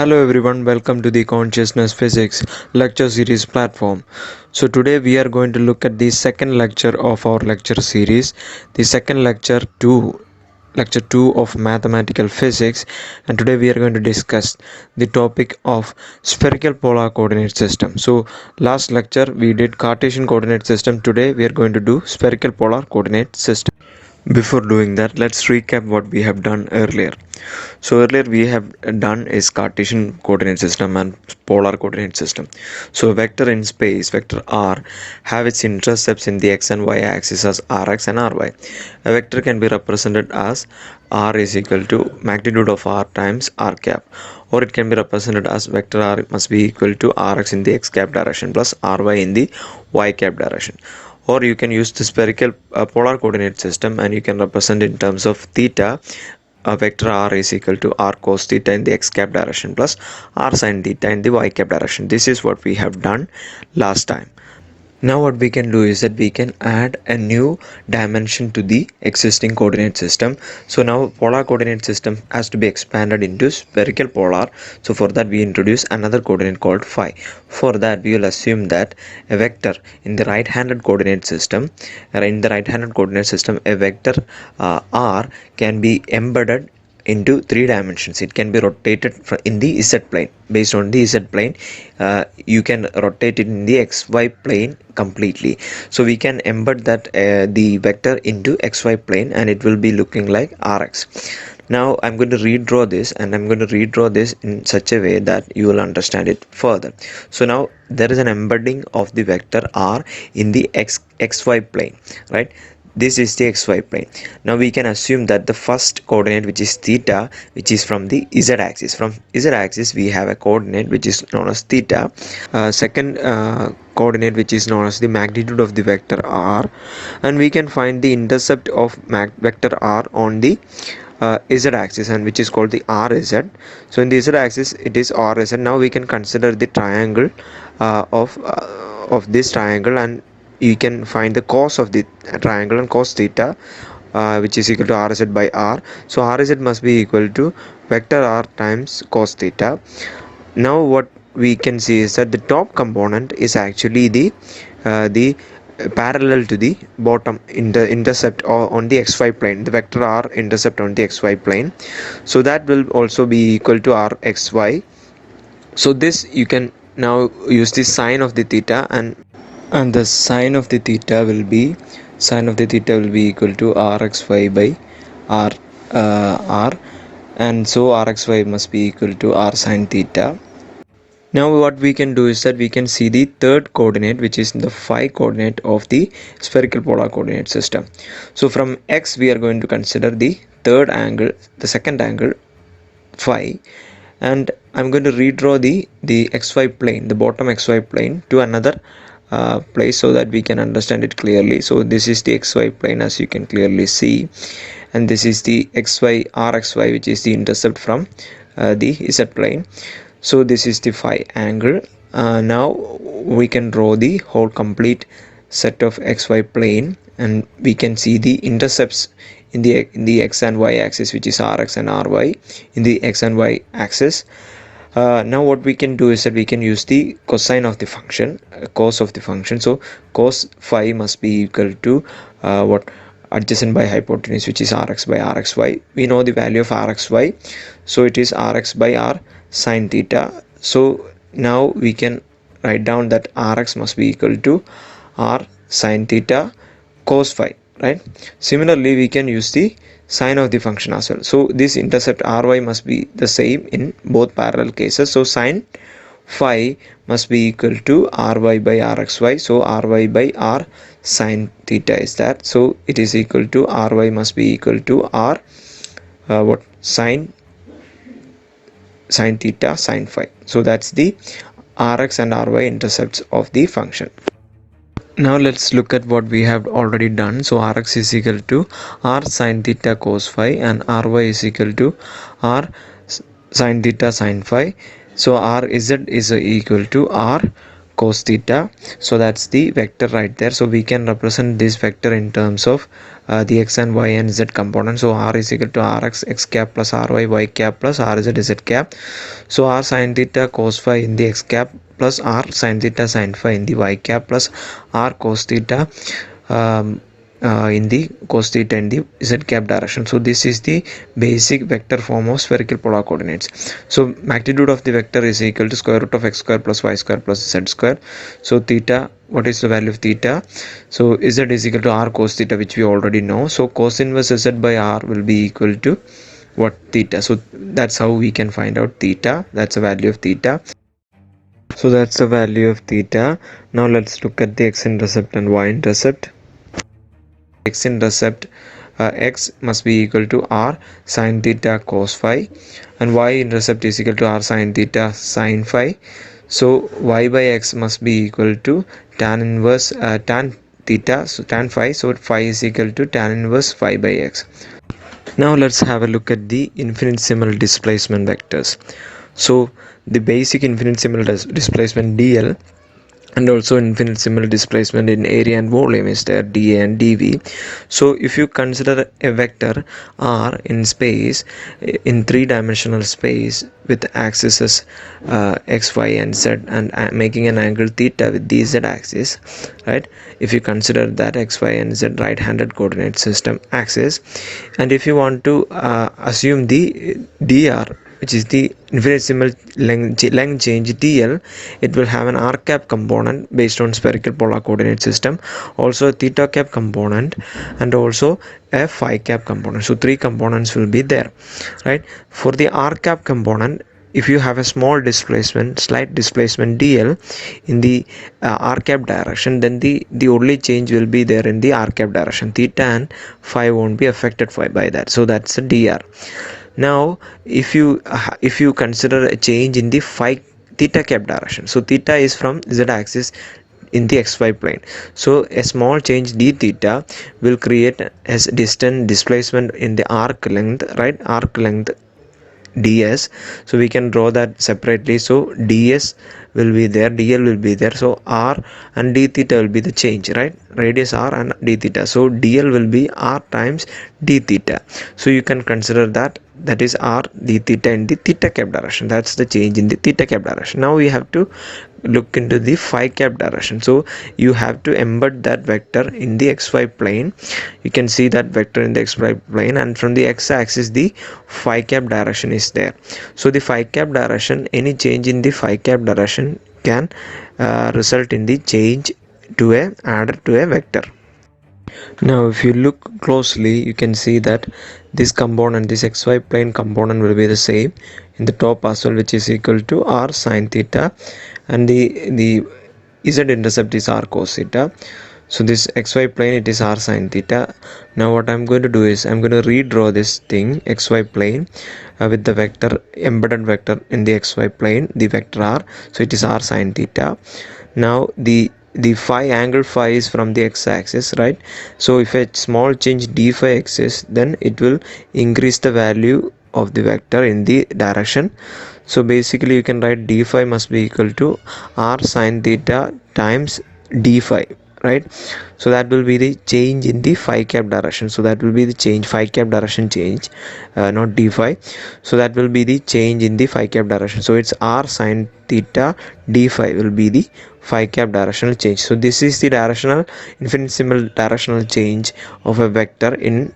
Hello everyone, welcome to the Consciousness Physics lecture series platform. So today we are going to look at the second lecture of our lecture series, the second lecture 2 of mathematical physics, and today we are going to discuss the topic of spherical polar coordinate system. So last lecture we did Cartesian coordinate system. Today we are going to do spherical polar coordinate system. Before doing that, let's recap what we have done earlier. So earlier we have done is Cartesian coordinate system and polar coordinate system. So a vector in space, vector r, have its intercepts in the x and y axis as rx and ry. A vector can be represented as r is equal to magnitude of r times r cap, or it can be represented as vector r must be equal to rx in the x cap direction plus ry in the y cap direction. Or you can use the spherical polar coordinate system and you can represent in terms of theta. Vector r is equal to r cos theta in the x cap direction plus r sin theta in the y cap direction. This is what we have done last time. Now what we can do is that we can add a new dimension to the existing coordinate system. So now polar coordinate system has to be expanded into spherical polar. So for that we introduce another coordinate called phi. For that we will assume that a vector in the right-handed coordinate system, a vector r can be embedded into three dimensions. It can be rotated in the z plane. Based on the z plane, you can rotate it in the xy plane completely. So we can embed that the vector into xy plane and it will be looking like rx. Now I'm going to redraw this, and I'm going to redraw this in such a way that you will understand it further. So now there is an embedding of the vector r in the xy plane, right? This is the xy plane. Now we can assume that the first coordinate, which is theta, which is from the z axis. From z axis we have a coordinate which is known as theta. Second coordinate which is known as the magnitude of the vector r, and we can find the intercept of vector r on the z axis, and which is called the rz. So in the z axis it is rz. Now we can consider the triangle of this triangle, and you can find the cos of the triangle and cos theta, which is equal to rz by r. So rz must be equal to vector r times cos theta. Now what we can see is that the top component is actually the parallel to the bottom in the intercept or on the xy plane, the vector r intercept on the xy plane. So that will also be equal to rxy. So this you can now use the sine of the theta, and the sine of the theta will be equal to rxy by r, and so rxy must be equal to r sine theta. Now what we can do is that we can see the third coordinate, which is the phi coordinate of the spherical polar coordinate system. So from x we are going to consider the second angle phi, and I'm going to redraw the xy plane, the bottom xy plane, to another place so that we can understand it clearly. So this is the xy plane, as you can clearly see, and this is the xy rxy, which is the intercept from the z plane. So this is the phi angle. Now we can draw the whole complete set of xy plane, and we can see the intercepts in the x and y axis, which is rx and ry in the x and y axis. Now what we can do is that we can use the cosine of the function, cos of the function. So cos phi must be equal to adjacent by hypotenuse, which is rx by rxy. We know the value of rxy, so it is rx by r sine theta. So now we can write down that rx must be equal to r sine theta cos phi, right? Similarly we can use the sine of the function as well. So this intercept ry must be the same in both parallel cases. So sine phi must be equal to ry by rxy. So ry by r sine theta is that. So it is equal to ry must be equal to r sine theta sine phi. So that's the rx and ry intercepts of the function. Now let's look at what we have already done. So rx is equal to r sine theta cos phi, and ry is equal to r sine theta sine phi. So rz is equal to r cos theta. So that's the vector right there. So we can represent this vector in terms of the x and y and z component. So r is equal to rx x cap plus ry y cap plus rz z cap. So r sin theta cos phi in the x cap plus r sin theta sin phi in the y cap plus r cos theta in the cos theta in the z cap direction. So this is the basic vector form of spherical polar coordinates. So magnitude of the vector is equal to square root of x square plus y square plus z square. So theta, what is the value of theta? So z is equal to r cos theta, which we already know. So cos inverse z by r will be equal to what? Theta. So that's how we can find out theta. That's the value of theta. So that's the value of theta. Now let's look at the x-intercept and y-intercept. X-intercept, x must be equal to r sin theta cos phi, and y-intercept is equal to r sin theta sin phi. So y by x must be equal to tan inverse tan theta, so tan phi, so phi is equal to tan inverse phi by x. Now let's have a look at the infinitesimal displacement vectors. So the basic infinitesimal displacement dl and also infinitesimal displacement in area and volume is there, dA and dV. So if you consider a vector r in space, in three-dimensional space with axes x, y and z, and making an angle theta with the z axis, right? If you consider that x, y and z right-handed coordinate system axis, and if you want to assume the dr, which is the infinitesimal length change dl, it will have an r cap component based on spherical polar coordinate system, also a theta cap component, and also a phi cap component. So three components will be there, right? For the r cap component, if you have a small displacement, slight displacement dl in the r cap direction, then the only change will be there in the r cap direction. Theta and phi won't be affected by that. So that's a dr. Now if you consider a change in the phi theta cap direction, so theta is from z axis in the xy plane, so a small change d theta will create as distant displacement in the arc length, right? Arc length ds. So we can draw that separately. So ds will be there, dl will be there, so r and d theta will be the change, right? Radius r and d theta, so dl will be r times d theta. So you can consider that is r d theta in the theta cap direction. That's the change in the theta cap direction. Now we have to look into the phi cap direction. So you have to embed that vector in the xy plane. You can see that vector in the xy plane, and from the x-axis the phi cap direction is there. So the phi cap direction, any change in the phi cap direction can result in the change to a added to a vector. Now if you look closely, you can see that this component, this xy plane component, will be the same in the top as well, which is equal to r sin theta, and the z intercept is r cos theta. So this xy plane, it is r sin theta. Now what I'm going to do is I'm going to redraw this thing, xy plane, with the vector, embedded vector in the xy plane, the vector r. So it is r sin theta. Now the phi, angle phi is from the x-axis, right? So if a small change d phi exists, then it will increase the value of the vector in the direction. So basically you can write d phi must be equal to r sin theta times d phi, right? So that will be the change in the phi cap direction. So that will be the change, phi cap direction change, not d phi. So that will be the change in the phi cap direction. So it's r sin theta d phi will be the phi cap directional change. So this is the directional, infinitesimal directional change of a vector in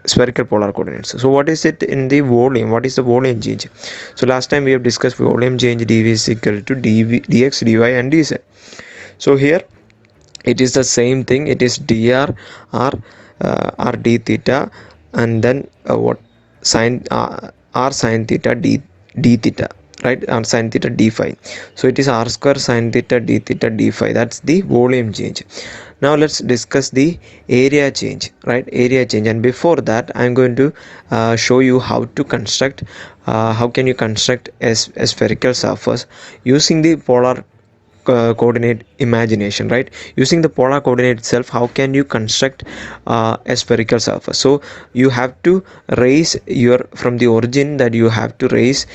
spherical polar coordinates. So what is it in the volume? What is the volume change? So last time we have discussed volume change dv is equal to dx, dy and dz. So here it is the same thing. It is dr r d theta, and then what sin r sin theta d theta, right? R sin theta d phi. So it is r square sin theta d theta d phi. That's the volume change. Now let's discuss the area change, right? Area change. And before that, I'm going to show you how to construct how can you construct a spherical surface using the polar coordinate imagination, right? Using the polar coordinate itself, how can you construct a spherical surface? So you have to raise from the origin, that you have to raise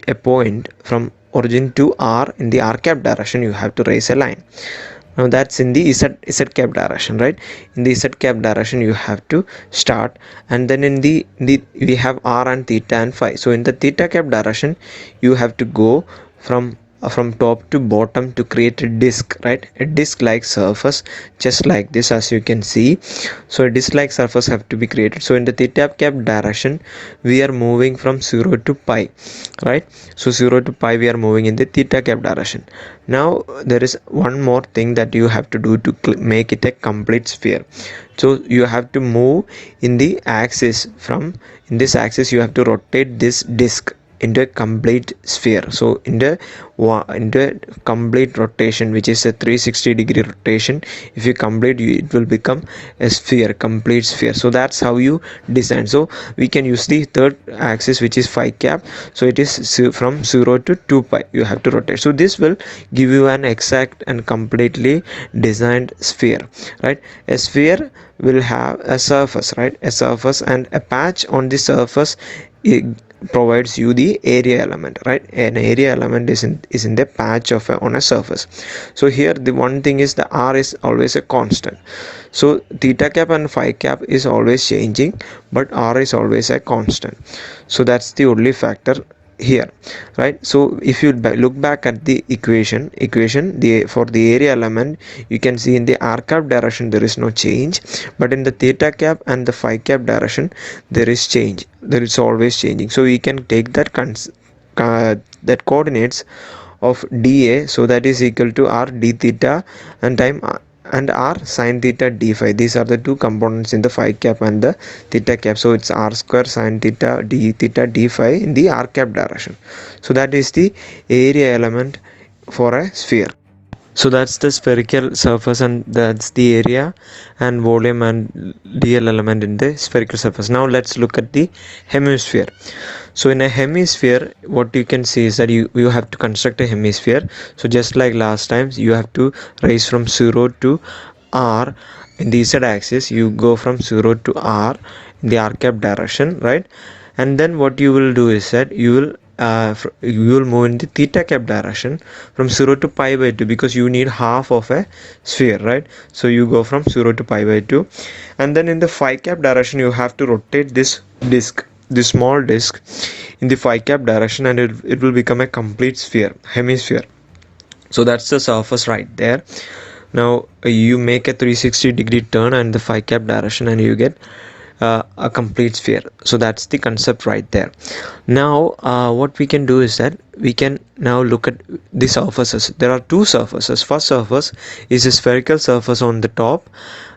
a point from origin to R in the R cap direction, you have to raise a line. Now that's in the z cap direction, right? In the z cap direction you have to start, and then in the we have R and theta and phi. So in the theta cap direction you have to go from top to bottom to create a disk, right? A disk like surface, just like this, as you can see. So a disk like surface have to be created. So in the theta cap direction we are moving from 0 to pi, right? So 0 to pi we are moving in the theta cap direction. Now there is one more thing that you have to do to make it a complete sphere. So you have to move in the axis. From in this axis you have to rotate this disk into a complete sphere. So into a complete rotation, which is a 360-degree rotation, if you complete, it will become a sphere, complete sphere. So that's how you design. So we can use the third axis, which is phi cap. So it is from 0 to 2 pi you have to rotate. So this will give you an exact and completely designed sphere, right? A sphere will have a surface, right? A surface, and a patch on the surface provides you the area element, right? An area element is in the patch of on a surface. So here the one thing is the R is always a constant. So theta cap and phi cap is always changing, but R is always a constant. So that's the only factor here, right? So if you look back at the equation for the area element, you can see in the R cap direction there is no change, but in the theta cap and the phi cap direction there is change. There is always changing. So we can take that that coordinates of dA, so that is equal to R d theta and time and R sine theta d phi. These are the two components in the phi cap and the theta cap. So it's R square sine theta d phi in the R cap direction. So that is the area element for a sphere. So that's the spherical surface, and that's the area and volume and dl element in the spherical surface. Now let's look at the hemisphere. So in a hemisphere, what you can see is that you have to construct a hemisphere. So just like last time, you have to raise from 0 to R in the z axis. You go from 0 to R in the R cap direction, right? And then what you will do is that you will move in the theta cap direction from 0 to pi by 2, because you need half of a sphere, right? So you go from 0 to pi by 2, and then in the phi cap direction you have to rotate this disk, this small disk, in the phi cap direction, and it will become a complete sphere, hemisphere. So that's the surface right there. Now you make a 360-degree turn and the phi cap direction, and you get a complete sphere. So that's the concept right there. Now what we can do is that we can now look at the surfaces. There are two surfaces. First surface is a spherical surface on the top,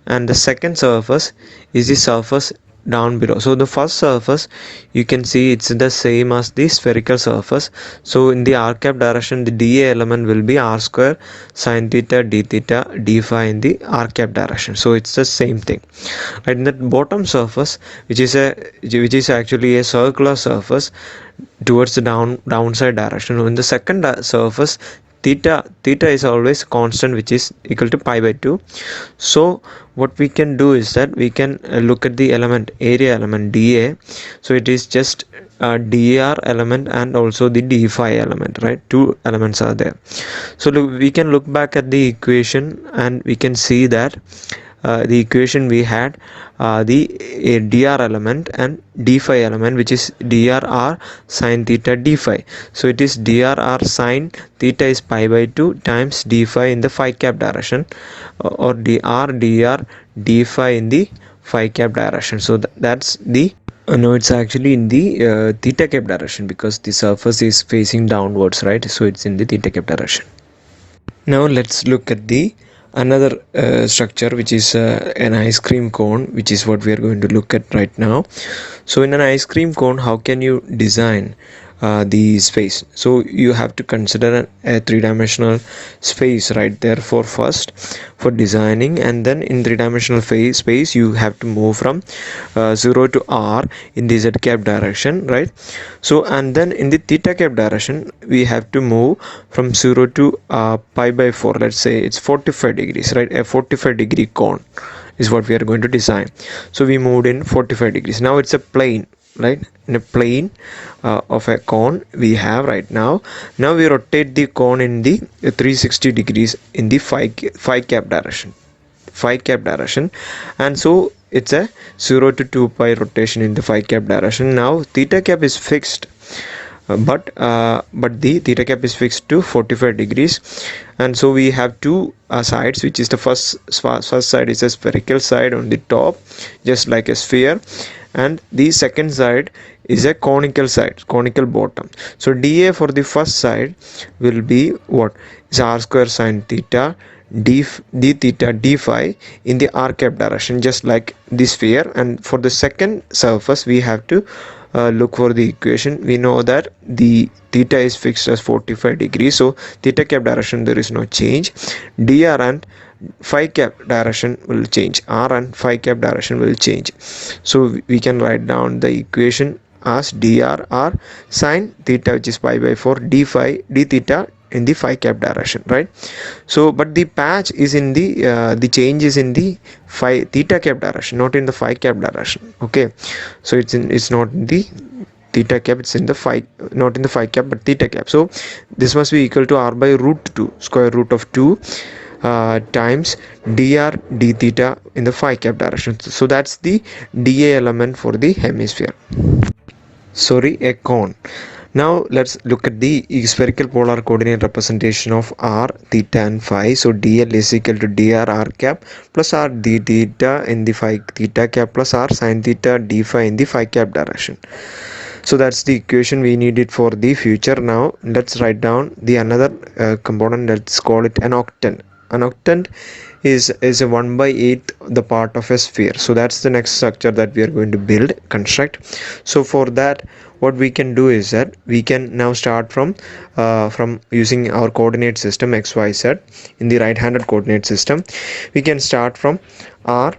and the second surface is the surface down below. So the first surface, you can see it's the same as the spherical surface. So in the R cap direction, the dA element will be R square sine theta d phi in the R cap direction. So it's the same thing, right? In the bottom surface, which is actually a circular surface towards the downside direction. So in the second surface, theta is always constant, which is equal to pi by 2. So what we can do is that we can look at the area element dA. So it is just dr element and also the d phi element, right? Two elements are there. So we can look back at the equation, and we can see that the equation we had the dr element and d phi element, which is drr sine theta d phi. So it is drr sine theta is pi by 2 times d phi in the phi cap direction, or dr d phi in the phi cap direction. So that's the no, it's actually in the theta cap direction, because the surface is facing downwards, right? So it's in the theta cap direction. Now let's look at the another structure, which is an ice cream cone, which is what we are going to look at right now. So in an ice cream cone, how can you design the space? So you have to consider a three-dimensional space right there for designing, and then in three-dimensional space you have to move from 0 to R in the z cap direction, right? So and then in the theta cap direction we have to move from 0 to pi by 4. Let's say it's 45 degrees, right? A 45-degree cone is what we are going to design. So we moved in 45 degrees. Now it's a plane, right, in a plane of a cone we have right now. Now we rotate the cone in the 360 degrees in the phi cap direction, and so it's a 0 to 2 pi rotation in the phi cap direction. Now theta cap is fixed, but the theta cap is fixed to 45 degrees, and so we have two sides, which is the first side is a spherical side on the top, just like a sphere, and the second side is a conical bottom. So dA for the first side will be what is r square sine theta d theta d phi in the r cap direction, just like the sphere. And for the second surface we have to look for the equation. We know that the theta is fixed as 45 degrees, so theta cap direction there is no change. dr and phi cap direction will change, r and phi cap direction will change. So we can write down the equation as dr r sine theta, which is pi by 4, d phi d theta in the phi cap direction, right? So but the patch is in the change is in the phi theta cap direction, not in the phi cap direction. Okay, so it's not in the theta cap, it's in the phi, not in the phi cap but theta cap. So this must be equal to r by root 2, square root of 2 times dr d theta in the phi cap direction. So that's the dA element for the hemisphere, a cone. Now let's look at the spherical polar coordinate representation of r, theta and phi. So dl is equal to dr r cap plus r d theta in the phi theta cap plus r sine theta d phi in the phi cap direction. So that's the equation we need it for the future. Now let's write down the another component. Let's call it an octant. An octant is a 1 by 8 the part of a sphere. So that's the next structure that we are going to construct. So for that, what we can do is that we can now start from using our coordinate system xyz in the right-handed coordinate system. We can start from r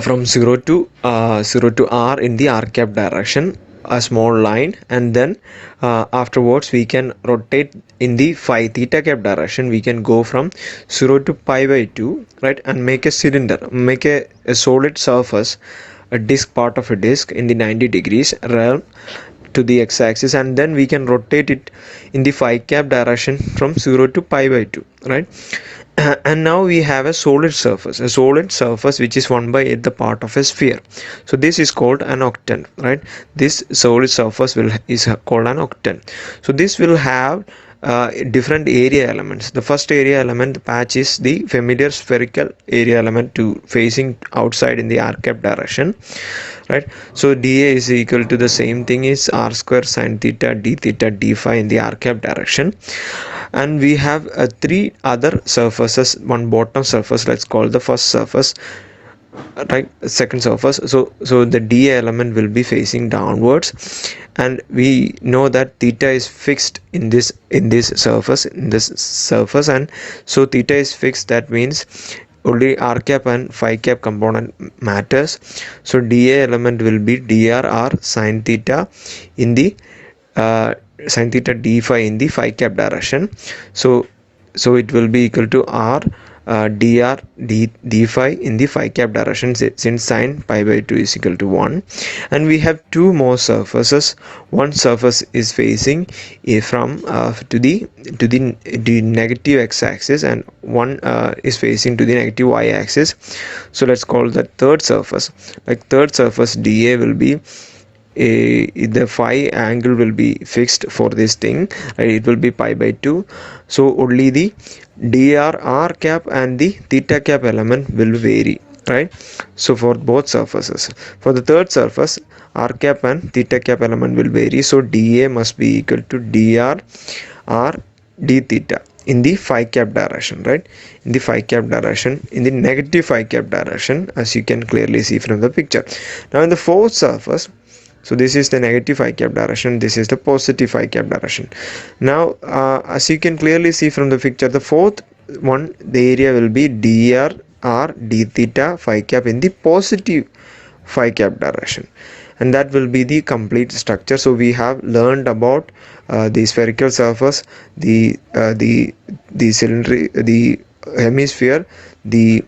from 0 to r in the r cap direction, a small line, and then afterwards we can rotate in the phi theta cap direction. We can go from 0 to pi by 2, right, and make a cylinder, make a solid surface, a disk, part of a disk in the 90 degrees realm to the x-axis, and then we can rotate it in the phi cap direction from 0 to pi by 2, right? And now we have a solid surface which is 1 by 8 the part of a sphere. So this is called an octant, right? This solid surface is called an octant. So this will have different area elements. The first area element, the patch, is the familiar spherical area element to facing outside in the r cap direction, right? So dA is equal to the same thing is r square sine theta d phi in the r cap direction. And we have three other surfaces, one bottom surface, let's call the first surface, right, second surface. So the dA element will be facing downwards, and we know that theta is fixed in this surface, and so theta is fixed. That means only r cap and phi cap component matters. So dA element will be dr r sine theta in the sine theta d phi in the phi cap direction. So it will be equal to r dr d phi in the phi cap direction, since sine pi by 2 is equal to 1. And we have two more surfaces. One surface is facing from to the negative x-axis, and one is facing to the negative y-axis. So let's call that third surface. Like third surface, dA will be the phi angle will be fixed for this thing, right? It will be pi by 2. So only the dr r cap and the theta cap element will vary, right? So for both surfaces, for the third surface, r cap and theta cap element will vary. So dA must be equal to dr r d theta in the phi cap direction, right? In the phi cap direction, in the negative phi cap direction, as you can clearly see from the picture. Now in the fourth surface, so this is the negative phi cap direction, this is the positive phi cap direction. Now as you can clearly see from the picture, the fourth one, the area will be dr r d theta phi cap in the positive phi cap direction, and that will be the complete structure. So we have learned about the spherical surface, the cylinder, the hemisphere, the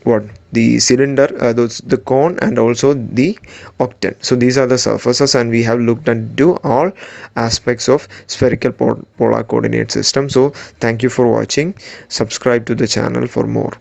what the cylinder, the cone, and also the octant. So these are the surfaces, and we have looked into all aspects of spherical polar coordinate system. So thank you for watching. Subscribe to the channel for more.